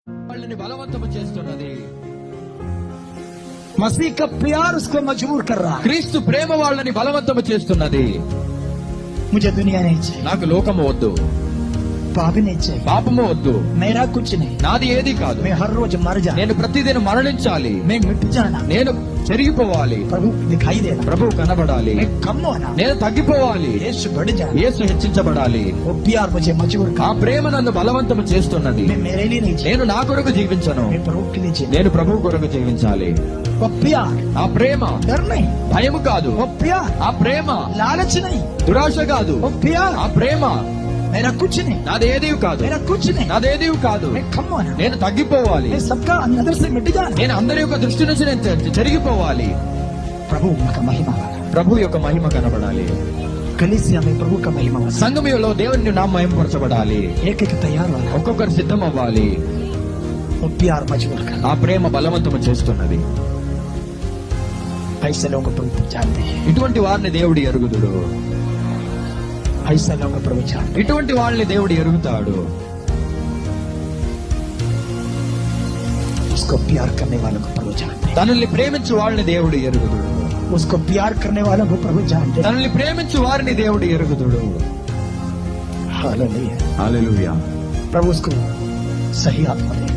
వాళ్ళని బలవంతం చేస్తున్నది. मसीह का प्यार उसको मजबूर कर रहा है. క్రీస్తు ప్రేమ వాళ్ళని బలవంతం చేస్తున్నది. मुझे दुनिया नहीं चाहिए, నాకు లోకము వద్దు, पाप नहीं चाहिए, పాపము వద్దు, मेरा कुछ नहीं, నాది ఏది కాదు. मैं हर रोज मर जाना, నేను ప్రతిదినం మరణించాలి, मैं मिट जाना, నేను చెరిగిపోవాలి, प्रभु दिखाई देना, ప్రభు కనబడాలి, मैं कम होना, నేను తగ్గిపోవాలి, यीशु बढ़ जाना. యేసు హెచ్చించబడాలి. वो प्यार मुझे मजबूर ఆ कर, ప్రేమ నన్ను బలవంతం చేస్తున్నది. मैं मेरे लिए नहीं चाहिए, నేను నా కొరకు జీవించను, मैं प्रभु के लिए चाहिए. నేను ప్రభు కొరకు జీవించాలి. वो प्यार ఆ ప్రేమ डर नहीं, భయము కాదు, वो प्यार ఆ ప్రేమ लालच नहीं, దురాశ కాదు, वो प्यार ఆ ప్రేమ मेरा कुछ नहीं, నాదేది కాదు, मेरा कुछ नहीं, నాదేది కాదు, मैं कम होना, నేను తగ్గిపోవాలి, मैं सबका अंदर से मिट जाना. నేను అందరి యొక్క దృష్టి నుంచి నేను చెరిగిపోవాలి. प्रभु का महिमा वाला, ప్రభు యొక్క మహిమ కనబడాలి. कलीसिया में प्रभु का महिमा वाला, సంఘములో దేవుని నామం మహిమపరచబడాలి. एक एक तैयार वाला, ఒక్కొక్కరు సిద్ధం అవ్వాలి. वो प्यार मजबूर कर. ఆ ప్రేమ బలవంతం చేస్తున్నది. ऐसे लोगों को प्रभु जानते हैं, ఇటువంటి వారిని దేవుడు ఎరుగుదుడు, ऐसे लोगों को प्रभु जानते हैं. ఇటువంటి వాళ్ళని దేవుడు ఎరుగుతాడు. उसको प्यार करने वालों को प्रभु जानते हैं, తనల్ని ప్రేమించు వాళ్ళని దేవుడు ఎరుగుదుడు. उसको प्यार करने वालों को प्रभु जानते हैं. తనల్ని ప్రేమించు వారిని దేవుడు ఎరుగుదుడు. हालेलुया. హల్లెలూయా. प्रभु उसको सही आत्मा देगा.